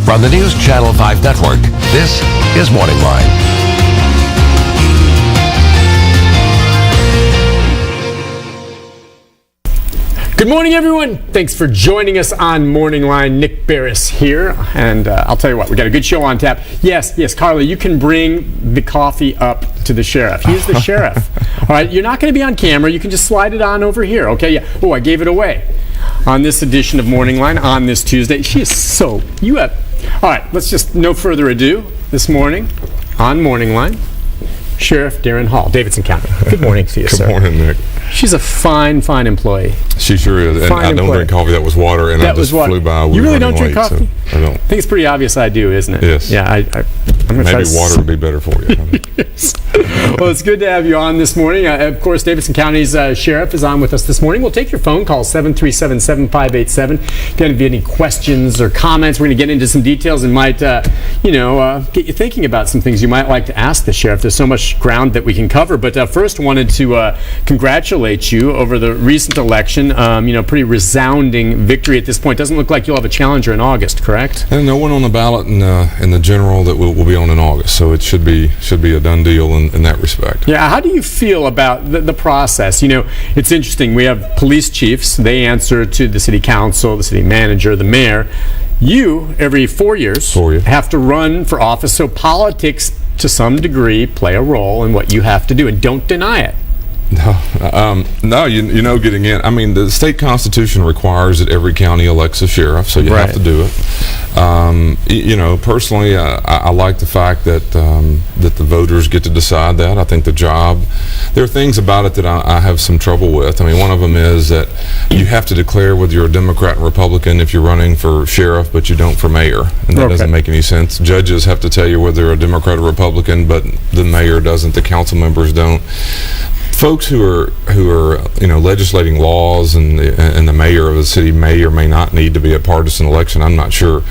From the News Channel 5 Network, this is MorningLine. Good morning, everyone. Thanks for joining us on MorningLine. Nick Barris here, and I'll tell you what, we got a good show on tap. Yes, Carly, you can bring the coffee up to the sheriff. He's the sheriff. All right, you're not going to be on camera. You can just slide it on over here. Okay, yeah. Oh, I gave it away on this edition of MorningLine on this Tuesday. She is so, you have, all right, let's just, no further ado, this morning on MorningLine, Sheriff Daron Hall, Davidson County. Good morning to you, sir. Good morning, Nick. She's a fine employee. She sure is. And I don't drink coffee. That was water, and I just flew by. You really don't drink coffee? So I don't. I think it's pretty obvious I do, isn't it? Yes. Yeah, I'm going to try Maybe water would be better for you. Yes. Well, it's good to have you on this morning. Of course, Davidson County's sheriff is on with us this morning. We'll take your phone call, 737-7587. If you have any questions or comments, we're going to get into some details and might, get you thinking about some things you might like to ask the sheriff. There's so much ground that we can cover. But first, wanted to congratulate you over the recent election. Pretty resounding victory at this point. Doesn't look like you'll have a challenger in August, correct? And no one on the ballot in the general that will be on in August. So it should be a done deal in that respect. Yeah. How do you feel about the process? It's interesting. We have police chiefs. They answer to the city council, the city manager, the mayor. You, every 4 years, have to run for office. So politics, to some degree, play a role in what you have to do, and don't deny it. No, getting in. I mean, the state constitution requires that every county elects a sheriff, so you have to do it. Personally, I like the fact that the voters get to decide that. I think there are things about it that I have some trouble with. I mean, one of them is that you have to declare whether you're a Democrat and Republican if you're running for sheriff, but you don't for mayor, and that doesn't make any sense. Judges have to tell you whether they're a Democrat or Republican, but the mayor doesn't. The council members don't. Folks who are legislating laws and the mayor of the city may or may not need to be a partisan election. I'm not sure,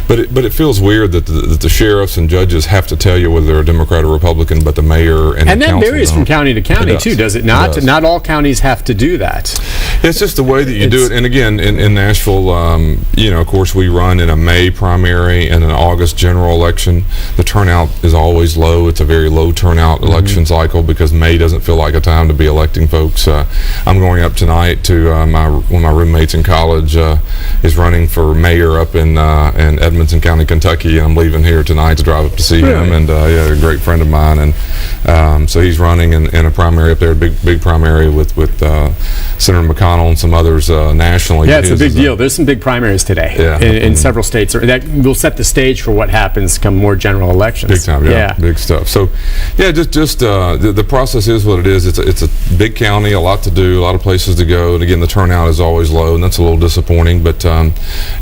but it feels weird that the sheriffs and judges have to tell you whether they're a Democrat or Republican, but the mayor and the council that varies from county to county too, does it not? It does. Not all counties have to do that. It's just the way that you do it. And again, in Nashville, of course, we run in a May primary and an August general election. The turnout is always low. It's a very low turnout election cycle because May doesn't feel like a time to be electing folks. I'm going up tonight to one of my roommates in college is running for mayor up in Edmonson County, Kentucky, and I'm leaving here tonight to drive up to see him. And a great friend of mine, and so he's running in a primary up there, big primary with Senator McConnell and some others nationally. Yeah, it's a big deal. There's some big primaries today in several states that will set the stage for what happens come more general elections. Big time, big stuff. So, just the process is what it is. It's a big county, a lot to do, a lot of places to go, and again, the turnout is always low, and that's a little disappointing. But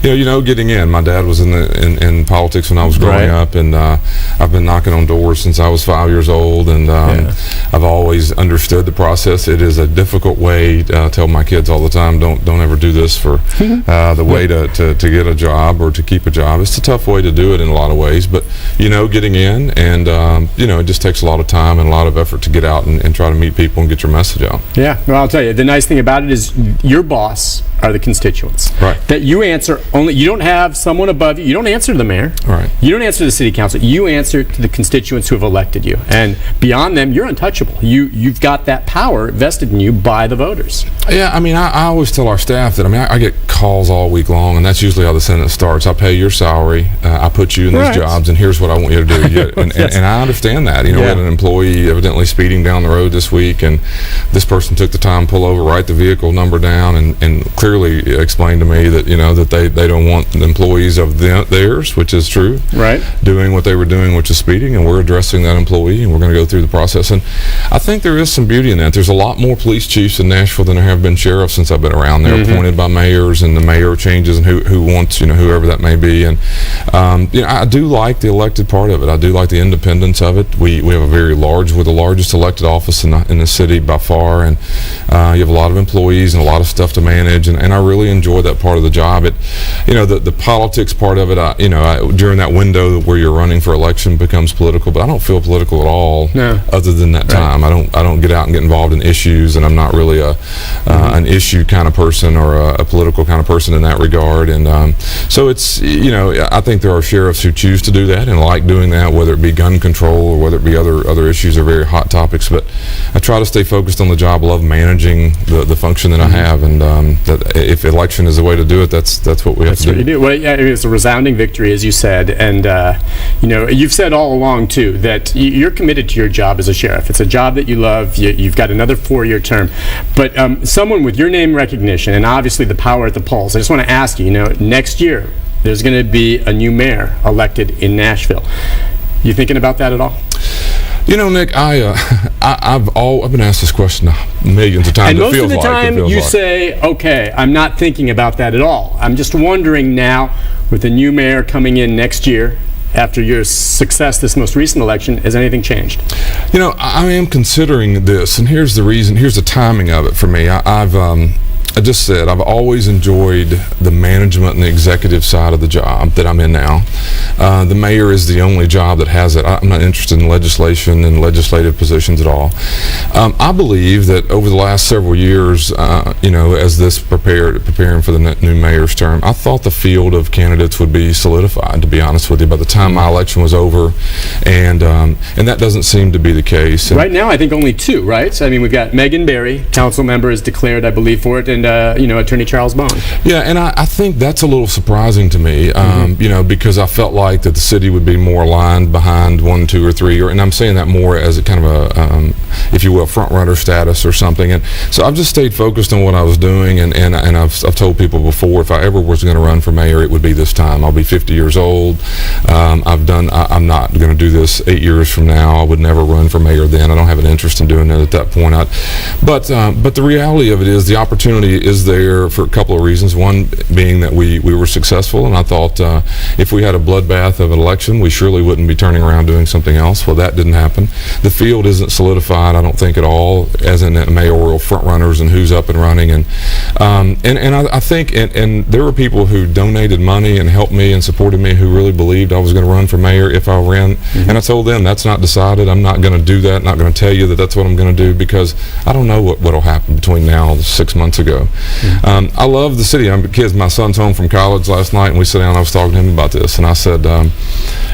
getting in. My dad was in politics when I was growing up, and I've been knocking on doors since I was 5 years old, and I've always understood the process. It is a difficult way. I tell my kids all the time, don't ever do this for the way to get a job or to keep a job. It's a tough way to do it in a lot of ways, but getting in, and it just takes a lot of time and a lot of effort to get out and try to meet people and get your message out. Yeah, well, I'll tell you, the nice thing about it is your boss are the constituents. Right. That you answer only. You don't have someone above you. You don't answer to the mayor. Right. You don't answer to the city council. You answer to the constituents who have elected you. And beyond them, you're untouchable. You've got that power vested in you by the voters. Yeah, I mean, I always tell our staff that, I get calls all week long, and that's usually how the sentence starts. I pay your salary. I put you in these jobs, and here's what I want you to do. And I understand that. We had an employee evidently speeding down the road this week, and this person took the time to pull over, write the vehicle number down, and clearly explained to me that that they don't want employees of theirs, which is true, doing what they were doing, which is speeding, and we're addressing that employee, and we're going to go through the process. And I think there is some beauty in that. There's a lot more police chiefs in Nashville than there have been sheriffs since I've been around. They're appointed by mayors, and the mayor changes, and who wants whoever that may be. And I do like the elected part of it. I do like the independence of it. We have we're the largest elected office in the city by far, and you have a lot of employees and a lot of stuff to manage, and I really enjoy that part of the job. The politics part of it, during that window where you're running for election becomes political, but I don't feel political at all other than that time. I don't get out and get involved in issues, and I'm not really an issue kind of person or a political kind of person in that regard. And so it's, I think think there are sheriffs who choose to do that and like doing that, whether it be gun control or whether it be other issues or very hot topics. But I try to stay focused on the job. I love managing the function that I have, and that if election is the way to do it, that's what we have to do. That's what you do. Well, yeah, it's a resounding victory, as you said, and you've said all along too that you're committed to your job as a sheriff. It's a job that you love. You've got another 4-year term, but someone with your name recognition and obviously the power at the polls, I just want to ask you, next year there's going to be a new mayor elected in Nashville. You thinking about that at all? Nick, I've been asked this question millions of times. And most of the time you say, okay, I'm not thinking about that at all. I'm just wondering now, with the new mayor coming in next year, after your success this most recent election, has anything changed? I am considering this, and here's the reason. Here's the timing of it for me. I just said I've always enjoyed the management and the executive side of the job that I'm in now. The mayor is the only job that has it. I'm not interested in legislation and legislative positions at all. I believe that over the last several years, as this preparing for the new mayor's term, I thought the field of candidates would be solidified, to be honest with you, by the time my election was over, and that doesn't seem to be the case. Right now, I think only 2, right? I mean, we've got Megan Berry, council member, is declared, I believe, for it, and Attorney Charles Bone. Yeah, and I think that's a little surprising to me, because I felt like that the city would be more aligned behind 1, 2, or 3, and I'm saying that more as a kind of a, if you will, front runner status or something. And so I've just stayed focused on what I was doing, and I've told people before, if I ever was going to run for mayor, it would be this time. I'll be 50 years old. I'm not going to do this 8 years from now. I would never run for mayor then. I don't have an interest in doing it at that point. But the reality of it is the opportunity is there for a couple of reasons. One being that we were successful, and I thought if we had a bloodbath of an election, we surely wouldn't be turning around doing something else. Well, that didn't happen. The field isn't solidified, I don't think, at all, as in mayoral front runners and who's up and running. And I think, and there were people who donated money and helped me and supported me who really believed I was going to run for mayor if I ran. And I told them that's not decided. I'm not going to do that. Not going to tell you that that's what I'm going to do, because I don't know what will happen between now and 6 months ago. I love the city. My son's home from college last night, and we sat down and I was talking to him about this, and I said, I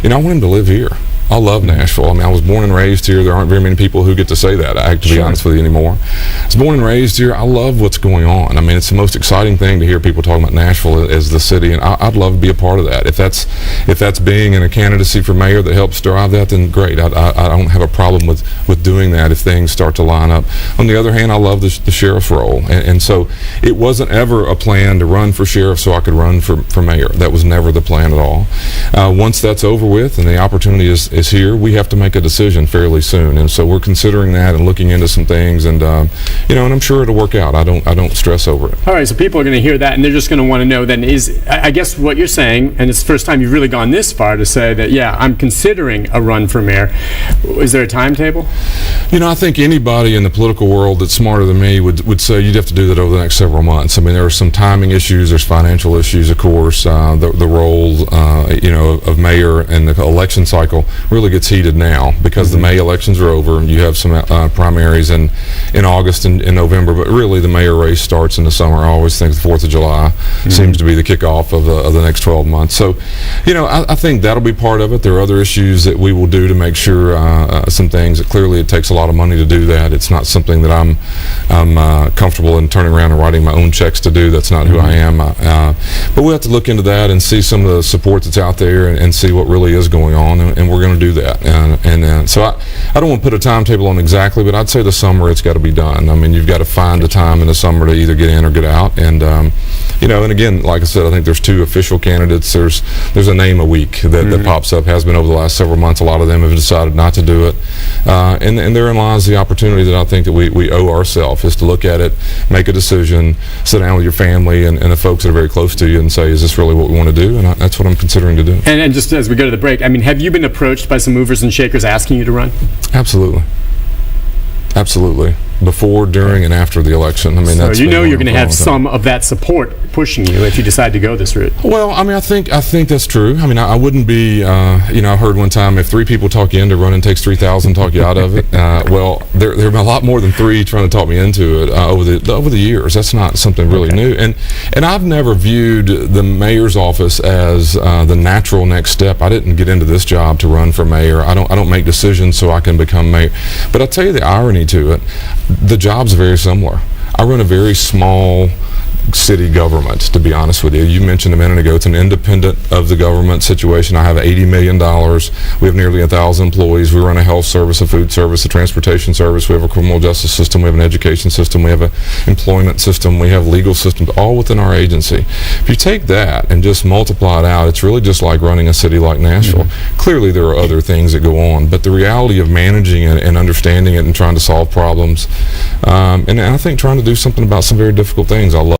want him to live here. I love Nashville. I mean, I was born and raised here. There aren't very many people who get to say that, to be honest with you, anymore. I was born and raised here. I love what's going on. I mean, it's the most exciting thing to hear people talking about Nashville as the city, and I'd love to be a part of that. If that's being in a candidacy for mayor that helps drive that, then great. I don't have a problem with doing that if things start to line up. On the other hand, I love the sheriff's role, and so it wasn't ever a plan to run for sheriff so I could run for mayor. That was never the plan at all. Once that's over with and the opportunity is here, we have to make a decision fairly soon, and so we're considering that and looking into some things, and and I'm sure it'll work out. I don't stress over it. All right, so people are going to hear that, and they're just going to want to know then, I guess what you're saying, and it's the first time you've really gone this far to say that, yeah, I'm considering a run for mayor. Is there a timetable? I think anybody in the political world that's smarter than me would say you'd have to do that over the next several months. I mean, there are some timing issues, there's financial issues, of course. The role of mayor and the election cycle really gets heated now because the May elections are over, and you have some primaries in August and in November, but really the mayor race starts in the summer. I always think the 4th of July seems to be the kickoff of the next 12 months. So, I think that'll be part of it. There are other issues that we will do to make sure some things that clearly it takes a lot of money to do that. It's not something that I'm comfortable in turning around and writing my own checks to do. That's not who I am. But we'll have to look into that and see some of the support that's out there and see what really is going on, and we're going to do that. And so I don't want to put a timetable on exactly, but I'd say the summer it's got to be done. I mean, you've got to find the time in the summer to either get in or get out. And and again, like I said, I think there's 2 official candidates. There's a name a week that pops up, has been over the last several months. A lot of them have decided not to do it, and therein lies the opportunity that I think that we owe ourselves, is to look at it, make a decision, sit down with your family and the folks that are very close to you and say, is this really what we want to do? And that's what I'm considering to do. And just as we go to the break, I mean, have you been approached by some movers and shakers asking you to run? Absolutely. before, during, and after the election. I mean, so that's you know been you're going to have long time. some of that support pushing you if you decide to go this route. Well, I mean, I think that's true. I mean, I wouldn't be, I heard one time if 3 people talk you into running, it takes 3,000 talk you out of it. Well, there have been a lot more than 3 trying to talk me into it over the years. That's not something really new. And I've never viewed the mayor's office as the natural next step. I didn't get into this job to run for mayor. I don't make decisions so I can become mayor. But I'll tell you the irony to it. The job's very similar. I run a very small city government, to be honest with you. You mentioned a minute ago, it's an independent of the government situation. I have $80 million. We have nearly 1,000 employees. We run a health service, a food service, a transportation service. We have a criminal justice system. We have an education system. We have an employment system. We have legal systems, all within our agency. If you take that and just multiply it out, it's really just like running a city like Nashville. Clearly there are other things that go on, but the reality of managing it and understanding it and trying to solve problems, and I think trying to do something about some very difficult things, I love.